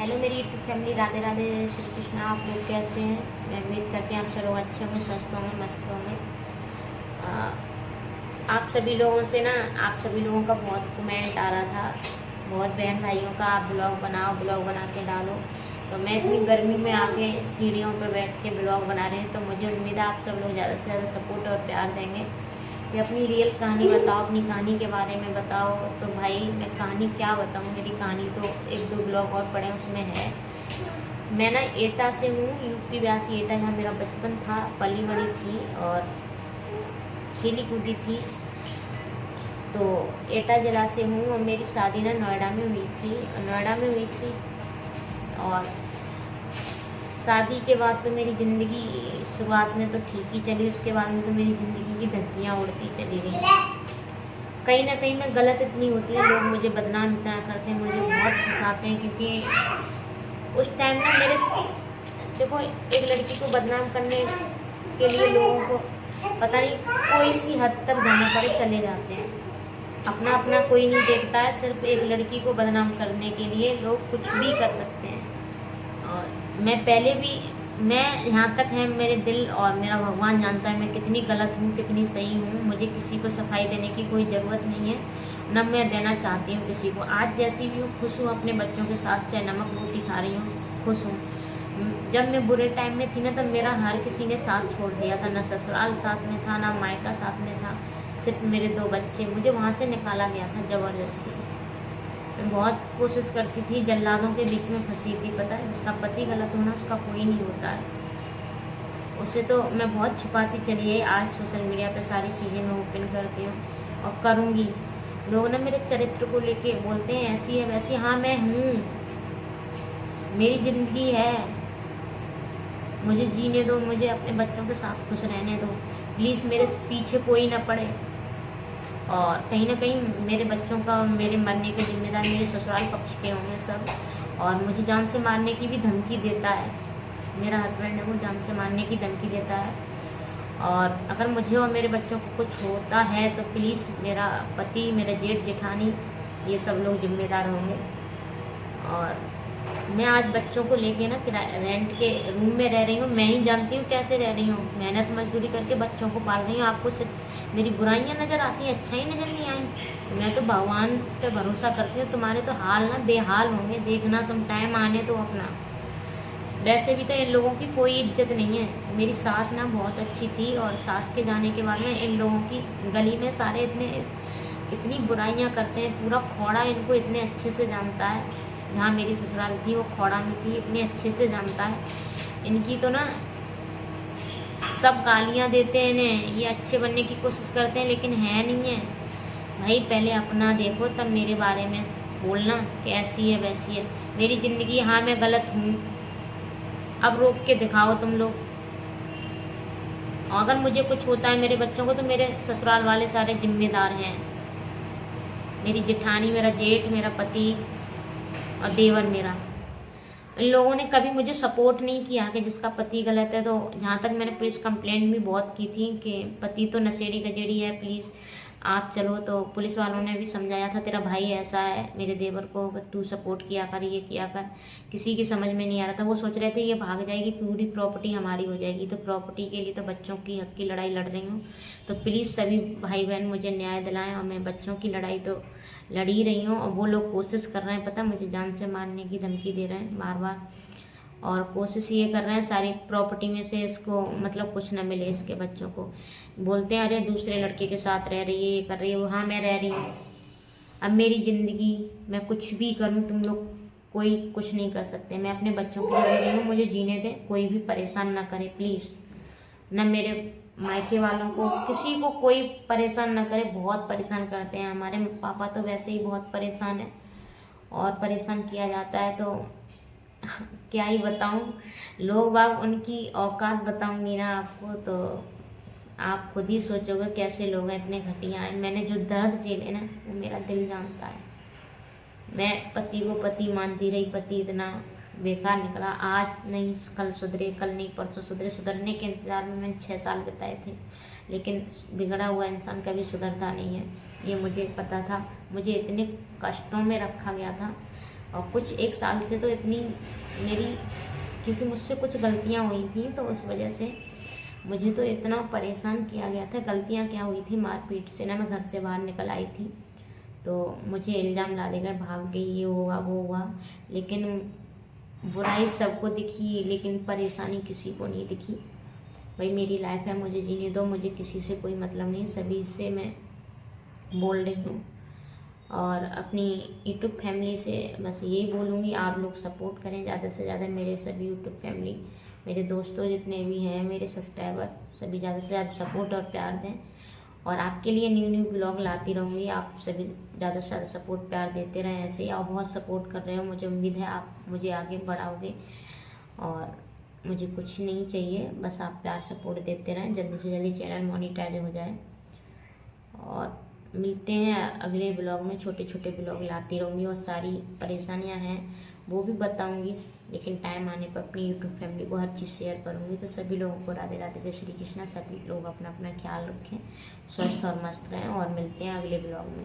Hello मेरी YouTube family, Radhe Radhe, Shri Krishna. आप लोग कैसे हैं? मैं उम्मीद करती हूँ आप सब लोग अच्छे होंगे, स्वस्थ होंगे, मस्त होंगे। आप सभी लोगों से ना, आप सभी लोगों का बहुत कमेंट आ रहा था, बहुत बहन भाइयों का, आप ब्लॉग बनाओ, ब्लॉग बना के डालो। तो मैं इतनी गर्मी में आके सीढ़ियों पर बैठ के ब्लॉग बना रही हूँ, तो मुझे उम्मीद है आप सब लोग ज़्यादा से ज़्यादा सपोर्ट और प्यार देंगे कि अपनी रियल कहानी बताओ, अपनी कहानी के बारे में बताओ। तो भाई मैं कहानी क्या बताऊँ, मेरी कहानी तो एक दो ब्लॉग और पढ़े उसमें है। मैं ना एटा से हूँ, यूपी ब्यासी एटा, जहाँ मेरा बचपन था, पली बड़ी थी और खेली कूदी थी। तो एटा जिला से हूँ और मेरी शादी ना नोएडा में हुई थी। और शादी के बाद तो मेरी ज़िंदगी शुरुआत में तो ठीक ही चली, उसके बाद में तो मेरी ज़िंदगी की धज्जियाँ उड़ती चली गई। कहीं ना कहीं मैं गलत इतनी होती है, लोग मुझे बदनाम इतना करते हैं, मुझे बहुत फंसाते हैं, क्योंकि उस टाइम ना देखो, एक लड़की को बदनाम करने के लिए लोगों को पता नहीं कोई सी हद तक जाना पड़े चले जाते हैं। अपना अपना कोई नहीं देखता है, सिर्फ एक लड़की को बदनाम करने के लिए लोग कुछ भी कर सकते हैं। और मैं यहाँ तक है, मेरे दिल और मेरा भगवान जानता है मैं कितनी गलत हूँ, कितनी सही हूँ। मुझे किसी को सफाई देने की कोई ज़रूरत नहीं है, न मैं देना चाहती हूँ किसी को। आज जैसी भी हूँ, खुश हूँ अपने बच्चों के साथ, चाहे नमक रोटी खा रही हूँ, खुश हूँ। जब मैं बुरे टाइम में थी ना, तब मेरा हर किसी ने साथ छोड़ दिया था, ना ससुराल साथ में था, ना मायका साथ में था, सिर्फ मेरे 2 बच्चे। मुझे वहाँ से निकाला गया था ज़बरदस्ती। मैं बहुत कोशिश करती थी, जल्लादों के बीच में फंसी थी। पता है, जिसका पति गलत होना उसका कोई नहीं होता है, उसे तो मैं बहुत छुपाती चली है। आज सोशल मीडिया पे सारी चीज़ें मैं ओपन करती हूँ और करूँगी। लोग ना मेरे चरित्र को लेके बोलते हैं ऐसी है वैसी। हाँ, मैं हूँ, मेरी ज़िंदगी है, मुझे जीने दो, मुझे अपने बच्चों के साथ खुश रहने दो। प्लीज़ मेरे पीछे कोई ना पड़े। और कहीं ना कहीं मेरे बच्चों का, मेरे मरने के जिम्मेदार मेरे ससुराल पक्ष के होंगे सब। और मुझे जान से मारने की भी धमकी देता है मेरा हस्बैंड है, वो जान से मारने की धमकी देता है। और अगर मुझे और मेरे बच्चों को कुछ होता है तो प्लीज़ मेरा पति, मेरा जेठ जेठानी, ये सब लोग जिम्मेदार होंगे। और मैं आज बच्चों को लेके ना रेंट के रूम में रह रही हूँ। मैं ही जानती हूँ कैसे रह रही हूँ, मेहनत मजदूरी करके बच्चों को पाल रही हूँ। आपको सिर्फ मेरी बुराइयाँ नज़र आती हैं, अच्छा ही नज़र नहीं आई। मैं तो भगवान पे भरोसा करती हूँ, तुम्हारे तो हाल ना बेहाल होंगे, देखना तुम टाइम आने तो अपना। वैसे भी तो इन लोगों की कोई इज्जत नहीं है। मेरी सास ना बहुत अच्छी थी, और सास के जाने के बाद में इन लोगों की गली में सारे इतनी बुराइयां करते हैं। पूरा खोड़ा इनको इतने अच्छे से जानता है, जहाँ मेरी ससुराल थी वो खोड़ा में थी, इतने अच्छे से जानता है। इनकी तो ना सब गालियाँ देते हैं इन्हें, ये अच्छे बनने की कोशिश करते हैं लेकिन है नहीं है। भाई पहले अपना देखो, तब मेरे बारे में बोलना कि ऐसी है वैसी है। मेरी ज़िंदगी, हाँ मैं गलत हूँ, अब रोक के दिखाओ तुम लोग। अगर मुझे कुछ होता है मेरे बच्चों को, तो मेरे ससुराल वाले सारे जिम्मेदार हैं, मेरी जेठानी, मेरा जेठ, मेरा पति और देवर मेरा। इन लोगों ने कभी मुझे सपोर्ट नहीं किया कि जिसका पति गलत है। तो जहाँ तक मैंने पुलिस कंप्लेंट भी बहुत की थी कि पति तो नशेड़ी गजेड़ी है, प्लीज़ आप चलो। तो पुलिस वालों ने भी समझाया था, तेरा भाई ऐसा है, मेरे देवर को तू सपोर्ट किया कर, ये किया कर। किसी की समझ में नहीं आ रहा था। वो सोच रहे थे ये भाग जाएगी, पूरी प्रॉपर्टी हमारी हो जाएगी। तो प्रॉपर्टी के लिए तो बच्चों की हक की लड़ाई लड़ रही हूँ। तो प्लीज़ सभी भाई बहन मुझे न्याय दिलाएं, और मैं बच्चों की लड़ाई तो लड़ ही रही हूँ। और वो लोग कोशिश कर रहे हैं, पता मुझे जान से मारने की धमकी दे रहे हैं बार बार। और कोशिश ये कर रहे हैं सारी प्रॉपर्टी में से इसको मतलब कुछ ना मिले इसके बच्चों को। बोलते हैं अरे दूसरे लड़के के साथ रह रही है, ये कर रही है वो। हाँ मैं रह रही हूँ, अब मेरी ज़िंदगी, मैं कुछ भी करूँ तुम लोग कोई कुछ नहीं कर सकते। मैं अपने बच्चों के लिए रह रही हूँ, मुझे जीने दें, कोई भी परेशान ना करे प्लीज़। न मेरे मायके वालों को, किसी को कोई परेशान ना करे। बहुत परेशान करते हैं, हमारे पापा तो वैसे ही बहुत परेशान है, और परेशान किया जाता है तो क्या ही बताऊं। लोग बाग उनकी औकात बताऊंगी ना आपको, तो आप खुद ही सोचोगे कैसे लोग हैं, इतने घटिया हैं। मैंने जो दर्द झेले ना, वो मेरा दिल जानता है। मैं पति को पति मानती रही, पति इतना बेकार निकला। आज नहीं कल सुधरे, कल नहीं परसों सुधरे। सुधरने के इंतजार में मैंने 6 साल बिताए थे, लेकिन बिगड़ा हुआ इंसान कभी सुधरता नहीं है, ये मुझे पता था। मुझे इतने कष्टों में रखा गया था, और कुछ 1 साल से तो इतनी मेरी, क्योंकि मुझसे कुछ गलतियाँ हुई थी तो उस वजह से मुझे तो इतना परेशान किया गया था। गलतियाँ क्या हुई थी, मारपीट से ना मैं घर से बाहर निकल आई थी तो मुझे इल्ज़ाम डाले गए, भाग गई, ये हुआ वो हुआ। लेकिन बुराई सबको दिखी लेकिन परेशानी किसी को नहीं दिखी। भाई मेरी लाइफ है, मुझे जीने दो, मुझे किसी से कोई मतलब नहीं। सभी से मैं बोल रही हूँ और अपनी यूट्यूब फैमिली से बस यही बोलूँगी, आप लोग सपोर्ट करें ज़्यादा से ज़्यादा। मेरे सभी यूट्यूब फैमिली, मेरे दोस्तों जितने भी हैं, मेरे सब्सक्राइबर, सभी ज़्यादा से ज़्यादा सपोर्ट और प्यार दें। और आपके लिए न्यू न्यू ब्लॉग लाती रहूँगी, आप सभी ज़्यादा से ज़्यादा सपोर्ट प्यार देते रहें ऐसे ही। आप बहुत सपोर्ट कर रहे हो, मुझे उम्मीद है आप मुझे आगे बढ़ाओगे और मुझे कुछ नहीं चाहिए, बस आप प्यार सपोर्ट देते रहें। जल्दी से जल्दी चैनल मोनेटाइज हो जाए और मिलते हैं अगले ब्लॉग में। छोटे छोटे ब्लॉग लाती रहूँगी और सारी परेशानियां हैं वो भी बताऊँगी, लेकिन टाइम आने पर अपनी यूट्यूब फैमिली को हर चीज़ शेयर करूँगी। तो सभी लोगों को राधे राधे, जय श्री कृष्णा। सभी लोग अपना अपना ख्याल रखें, स्वस्थ और मस्त रहें और मिलते हैं अगले ब्लॉग में।